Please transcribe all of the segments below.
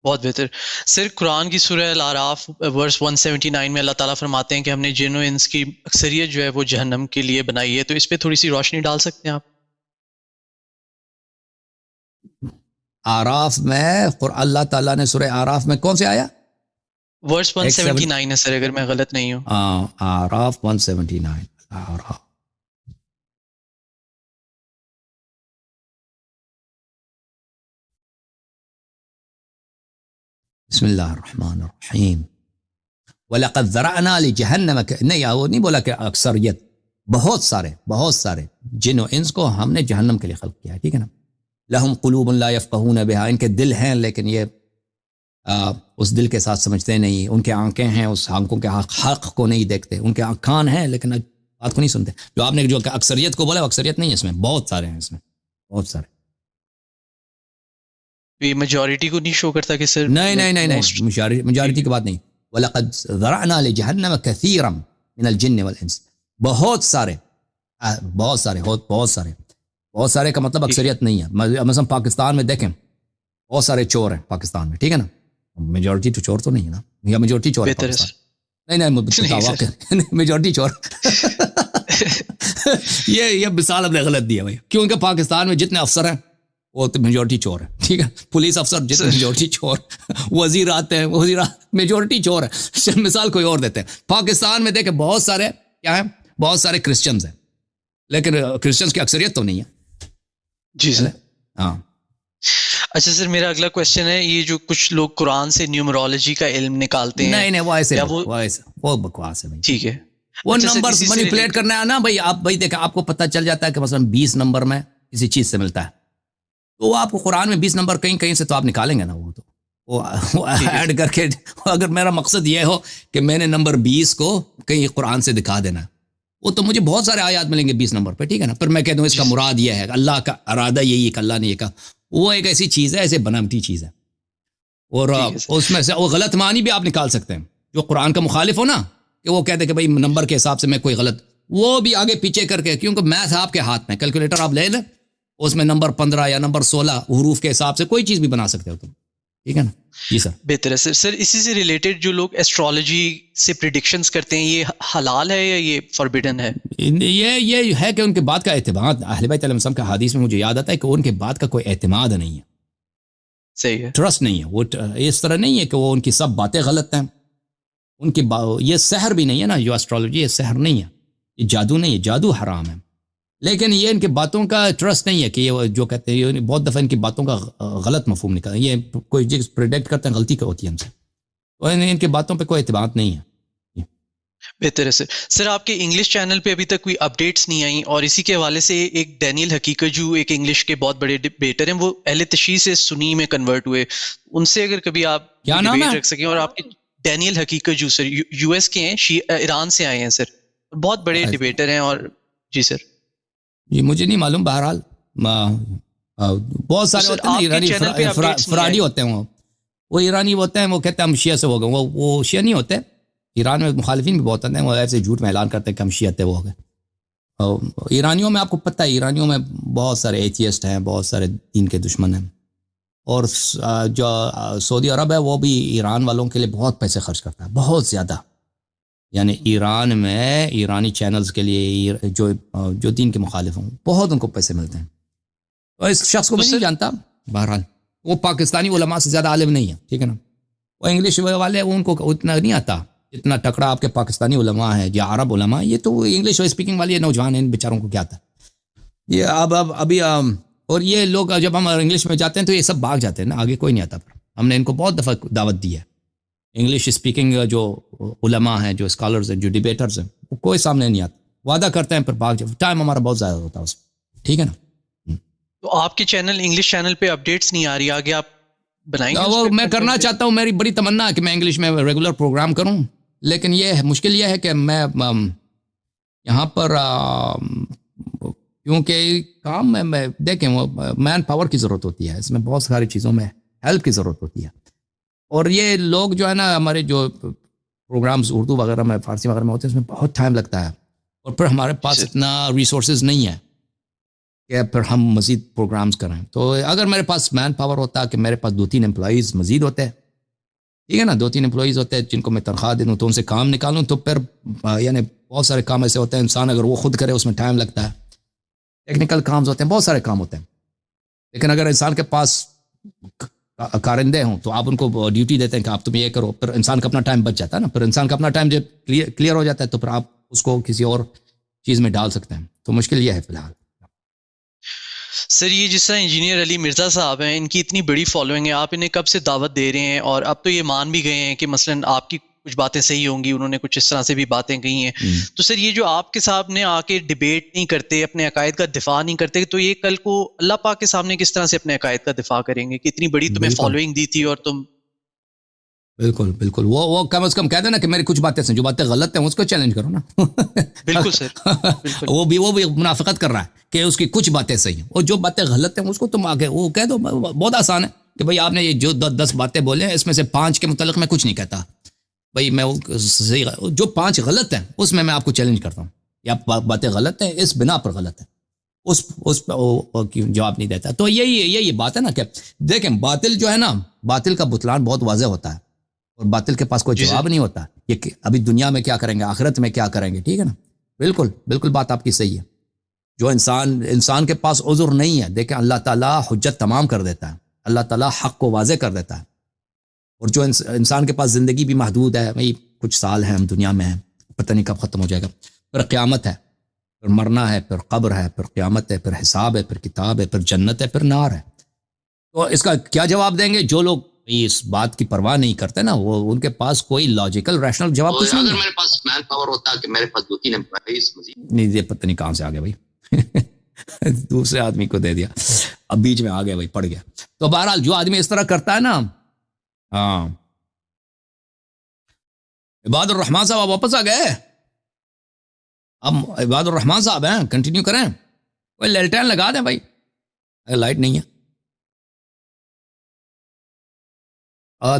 بہت بہتر سر. قرآن کی سورہ الاعراف ورس 179 میں اللہ تعالیٰ فرماتے ہیں کہ ہم نے جن و انس کی اکثریت جو ہے وہ جہنم کے لیے بنائی ہے. تو اس پہ تھوڑی سی روشنی ڈال سکتے ہیں آپ؟ آراف میں اللہ تعالیٰ نے سورہ آراف میں کون سے آیا؟ ورس 179 ہے سر، اگر میں غلط نہیں ہوں. آراف 179. آراف بسم اللہ الرحمن الرحیم. وَلَقَدْ ذَرَعْنَا لِجَهَنَّمَ نہیں، وہ نہیں بولا کہ اکثریت، بہت سارے جن و انس کو ہم نے جہنم کے لیے خلق کیا ہے، ٹھیک ہے نا. لَهُمْ قُلُوبٌ لَا يَفْقَهُونَ بِهَا، ان کے دل ہیں لیکن یہ اس دل کے ساتھ سمجھتے نہیں. ان کے آنکھیں ہیں، اس آنکھوں کے حق کو نہیں دیکھتے. ان کے کان ہیں لیکن بات کو نہیں سنتے. جو آپ نے جو اکثریت کو بولا وہ اکثریت نہیں ہے، اس میں بہت سارے ہیں، اس میں بہت سارے. یہ میجورٹی کو نہیں شو کرتا کہ سر؟ نہیں میجورٹی کی بات نہیں. وَلَقَدْ ذَرَعْنَا لِجَهَنَّمَ كَثِيرًا مِنَ الْجِنِّ وَالْإِنسِ، بہت سارے کا مطلب اکثریت نہیں ہے. مثلا پاکستان میں دیکھیں بہت سارے چور ہیں پاکستان میں، ٹھیک ہے نا. میجورٹی تو چور تو نہیں ہے نا، یا میجورٹی چور ہے پاکستان؟ نہیں میجورٹی چور. یہ مثال ہم نے غلط دی ہے بھائی، کیونکہ پاکستان میں جتنے افسر ہیں وہ تو میجورٹی چور ہے، ٹھیک ہے. پولیس افسر جتنے میجورٹی چور، وزیر آتے ہیں میجورٹی چور ہے. مثال کوئی اور دیتے ہیں. پاکستان میں دیکھیں بہت سارے کیا ہیں، بہت سارے کرسچنز ہیں، لیکن کرسچنز کی اکثریت تو نہیں ہے. جی سر. ہاں. اچھا سر، میرا اگلا کوشچن ہے، یہ جو کچھ لوگ قرآن سے نیومرولوجی کا علم نکالتے ہیں، نہیں وہ ایسے وہ بکواس ہے بھائی. ٹھیک ہے. وہ نمبر مینیپولیٹ کرنا ہے نا بھائی. آپ بھائی دیکھیں، آپ کو پتہ چل جاتا ہے کہ مثلا 20 نمبر میں کسی چیز سے ملتا ہے، تو وہ آپ کو قرآن میں 20 نمبر کہیں سے تو آپ نکالیں گے نا. وہ ایڈ کر کے، اگر میرا مقصد یہ ہو کہ میں نے نمبر 20 کو کہیں قرآن سے دکھا دینا، وہ تو مجھے بہت سارے آیات ملیں گے 20 نمبر پہ، ٹھیک ہے نا. پھر میں کہہ دوں اس کا مراد یہ ہے، اللہ کا ارادہ یہی ہے کہ اللہ نے یہ کہا. وہ ایک ایسی چیز ہے، ایسے بنامتی چیز ہے، اور اس میں سے وہ غلط معنی بھی آپ نکال سکتے ہیں. جو قرآن کا مخالف ہو نا، کہ وہ کہتے کہ بھائی نمبر کے حساب سے میں کوئی غلط، وہ بھی آگے پیچھے کر کے، کیونکہ میتھ آپ کے ہاتھ میں، کیلکولیٹر آپ لے لیں، اس میں نمبر 15 یا نمبر 16 حروف کے حساب سے کوئی چیز بھی بنا سکتے ہو تم، ٹھیک ہے نا. جی سر. بہتر ہے سر. سر اسی سے ریلیٹڈ جو لوگ ایسٹرالوجی سے پریڈکشنز کرتے ہیں، یہ حلال ہے یا یہ فوربیڈن ہے؟ یہ ہے کہ ان کے بات کا اعتماد، اہل بیت علیہ السلام کا حدیث میں مجھے یاد آتا ہے کہ ان کے بات کا کوئی اعتماد نہیں ہے. صحیح ہے. ٹرسٹ نہیں ہے. وہ اس طرح نہیں ہے کہ وہ ان کی سب باتیں غلط ہیں. ان کی یہ سحر بھی نہیں ہے نا، جو ایسٹرالوجی ہے سحر نہیں ہے، یہ جادو نہیں ہے، جادو حرام ہے. لیکن یہ ان کے باتوں کا ٹرسٹ نہیں ہے کہ یہ جو کہتے ہیں، بہت دفعہ ان کی باتوں کا غلط مفہوم نکلا. یہ کوئی چیز پریڈکٹ کرتے ہیں، غلطی کا ہوتی ہے ہم سے، تو ان کے باتوں پہ کوئی اعتماد نہیں ہے. بہتر ہے سر. سر آپ کے انگلش چینل پہ ابھی تک کوئی اپڈیٹس نہیں آئیں، اور اسی کے حوالے سے ایک ڈینیل حقیقت جو ایک انگلش کے بہت بڑے ڈبیٹر ہیں، وہ اہل تشیع سے سنی میں کنورٹ ہوئے، ان سے اگر کبھی آپ کیا نام ہے رکھ سکیں. اور آپ کے ڈینیل حقیقت جو سر یو ایس کے ہیں، ایران سے آئے ہیں سر، بہت بڑے ڈبیٹر ہیں. اور جی سر. جی مجھے نہیں معلوم، بہرحال بہت سارے ہوتے ہیں ایرانی فراڈی ہوتے ہیں. وہ ایرانی ہوتے ہیں، وہ کہتے ہیں ہم شیعہ سے ہو گئے. وہ شیعہ نہیں ہوتے. ایران میں مخالفین بھی بہت ہوتے ہیں، وہ ایسے جھوٹ میں اعلان کرتے ہیں کہ ہم شیعہ تھے، وہ ہو گئے. ایرانیوں میں آپ کو پتہ ہے، ایرانیوں میں بہت سارے ایتھیسٹ ہیں، بہت سارے دین کے دشمن ہیں. اور جو سعودی عرب ہے وہ بھی ایران والوں کے لیے بہت پیسے خرچ کرتا ہے، بہت زیادہ. یعنی ایران میں ایرانی چینلز کے لیے جو دین کے مخالف ہوں، بہت ان کو پیسے ملتے ہیں. اور اس شخص کو میں نہیں جانتا. بہرحال وہ پاکستانی علماء سے زیادہ عالم نہیں ہے، ٹھیک ہے نا. وہ انگلش والے ان کو اتنا نہیں آتا، اتنا تکڑا آپ کے پاکستانی علماء ہیں یا عرب علماء. یہ تو انگلش اسپیکنگ والے نوجوان ہیں، ان بیچاروں کو کیا آتا ہے. یہ ابھی اور یہ لوگ جب ہم انگلش میں جاتے ہیں تو یہ سب بھاگ جاتے ہیں نا، آگے کوئی نہیں آتا. ہم نے ان کو بہت دفعہ دعوت دی ہے. انگلش اسپیکنگ جو علماء ہیں، جو اسکالرز ہیں، جو ڈیبیٹرز ہیں، وہ کوئی سامنے نہیں آتا. وعدہ کرتے ہیں پھر بھاگ جاتے. ٹائم ہمارا بہت زیادہ ہوتا ہے اس میں، ٹھیک ہے نا. تو آپ کے چینل انگلش چینل پہ اپڈیٹس نہیں آ رہی، آگے آپ بنائیں گے؟ وہ میں کرنا چاہتا ہوں، میری بڑی تمنا ہے کہ میں انگلش میں ریگولر پروگرام کروں. لیکن یہ مشکل یہ ہے کہ میں یہاں پر کیونکہ کام میں دیکھیں وہ مین پاور کی ضرورت ہوتی ہے، اس میں بہت ساری چیزوں میں ہیلپ کی ضرورت ہوتی ہے. اور یہ لوگ جو ہے نا، ہمارے جو پروگرامز اردو وغیرہ میں، فارسی وغیرہ میں ہوتے ہیں، اس میں بہت ٹائم لگتا ہے. اور پھر ہمارے پاس اتنا ریسورسز نہیں ہے. کہ پھر ہم مزید پروگرامز کریں. تو اگر میرے پاس مین پاور ہوتا کہ میرے پاس 2-3 امپلائیز مزید ہوتے, ٹھیک ہے نا, 2-3 امپلائیز ہوتے جن کو میں تنخواہ دے دوں تو ان سے کام نکالوں, تو پھر یعنی بہت سارے کام ایسے ہوتے ہیں انسان اگر وہ خود کرے اس میں ٹائم لگتا ہے, ٹیکنیکل کامز ہوتے ہیں, بہت سارے کام ہوتے ہیں. لیکن اگر انسان کے پاس کارندے ہوں تو آپ ان کو ڈیوٹی دیتے ہیں کہ آپ تم یہ کرو, پھر انسان کا اپنا ٹائم بچ جاتا ہے نا, پھر انسان کا اپنا ٹائم جب کلیئر ہو جاتا ہے تو پھر آپ اس کو کسی اور چیز میں ڈال سکتے ہیں. تو مشکل یہ ہے فی الحال. سر یہ جس طرح انجینئر علی مرزا صاحب ہیں, ان کی اتنی بڑی فالوئنگ ہے, آپ انہیں کب سے دعوت دے رہے ہیں, اور اب تو یہ مان بھی گئے ہیں کہ مثلا آپ کی کچھ باتیں صحیح ہوں گی, انہوں نے کچھ اس طرح سے بھی باتیں کہی ہیں, تو سر یہ جو آپ کے سامنے آ کے ڈیبیٹ نہیں کرتے, اپنے عقائد کا دفاع نہیں کرتے, تو یہ کل کو اللہ پاک کے سامنے کس طرح سے اپنے عقائد کا دفاع کریں گے کہ اتنی بڑی تمہیں فالوئنگ دی تھی اور تم. بالکل بالکل, وہ کم از کم کہہ دیں نا کہ میری کچھ باتیں ہیں, جو باتیں غلط ہیں اس کو چیلنج کرو نا. بالکل سر, بالکل. وہ بھی منافقت کر رہا ہے کہ اس کی کچھ باتیں صحیح ہیں, اور جو باتیں غلط ہیں اس کو تم آگے وہ کہہ دو. بہت آسان ہے کہ بھائی آپ نے یہ جو 10 باتیں بولے ہیں اس میں سے 5 کے متعلق میں کچھ نہیں کہتا, بھائی میں صحیح, جو 5 غلط ہیں اس میں آپ کو چیلنج کرتا ہوں, یا باتیں غلط ہیں اس بنا پر غلط ہے, اس پہ جواب نہیں دیتا. تو یہی بات ہے نا کہ دیکھیں باطل جو ہے نا, باطل کا بتلان بہت واضح ہوتا ہے, اور باطل کے پاس کوئی جواب نہیں ہوتا یہ کہ ابھی دنیا میں کیا کریں گے, آخرت میں کیا کریں گے. ٹھیک ہے نا, بالکل بات آپ کی صحیح ہے. جو انسان کے پاس عذر نہیں ہے, دیکھیں اللہ تعالیٰ حجت تمام کر دیتا ہے, اللہ تعالیٰ حق کو واضح کر دیتا ہے. اور جو انسان کے پاس زندگی بھی محدود ہے, بھائی کچھ سال ہیں ہم دنیا میں ہیں, پتہ نہیں کب ختم ہو جائے گا, پھر قیامت ہے, پھر مرنا ہے, پھر قبر ہے, پھر قیامت ہے, پھر حساب ہے, پھر کتاب ہے, پھر جنت ہے, پھر نار ہے. تو اس کا کیا جواب دیں گے جو لوگ اس بات کی پرواہ نہیں کرتے نا, وہ ان کے پاس کوئی لاجیکل ریشنل جواب کچھ نہیں ہے. اگر میرے پاس مین پاور ہوتا کہ میرے پاس 2-3 امپلائیز مزید نہیں, یہ پتہ نہیں کہاں سے آ گیا بھائی, دوسرے آدمی کو دے دیا, اب بیچ میں آ گیا بھائی, پڑ گیا. تو بہرحال جو آدمی اس طرح کرتا ہے نا, ہاں عباد الرحمان صاحب واپس آ گئے, اب عباد الرحمان صاحب ہیں, کنٹینیو کریں, کوئی لیلٹین لگا دیں بھائی, لائٹ نہیں ہے.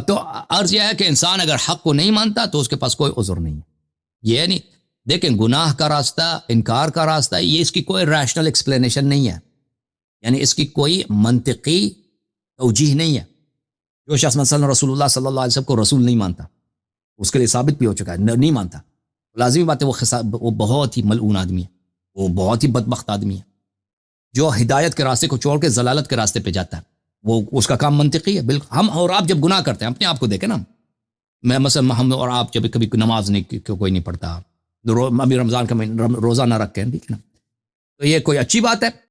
تو عرض یہ ہے کہ انسان اگر حق کو نہیں مانتا تو اس کے پاس کوئی عذر نہیں ہے. یہ نہیں, دیکھیں گناہ کا راستہ, انکار کا راستہ, یہ اس کی کوئی ریشنل ایکسپلینیشن نہیں ہے, یعنی اس کی کوئی منطقی توجیہ نہیں ہے. جو شخص مثلا رسول اللہ صلی اللہ علیہ وسلم کو رسول نہیں مانتا, اس کے لیے ثابت بھی ہو چکا ہے, نہیں مانتا, لازمی بات ہے وہ بہت ہی ملعون آدمی ہے, وہ بہت ہی بدبخت آدمی ہے. جو ہدایت کے راستے کو چھوڑ کے ضلالت کے راستے پہ جاتا ہے, وہ اس کا کام منطقی ہے. بالکل ہم اور آپ جب گناہ کرتے ہیں, اپنے آپ کو دیکھیں نا, میں مثلا ہم اور آپ جب کبھی نماز نہیں کوئی نہیں پڑھتا, ابھی رمضان کا روزہ نہ رکھیں, ٹھیک ہے نا, تو یہ کوئی اچھی بات ہے؟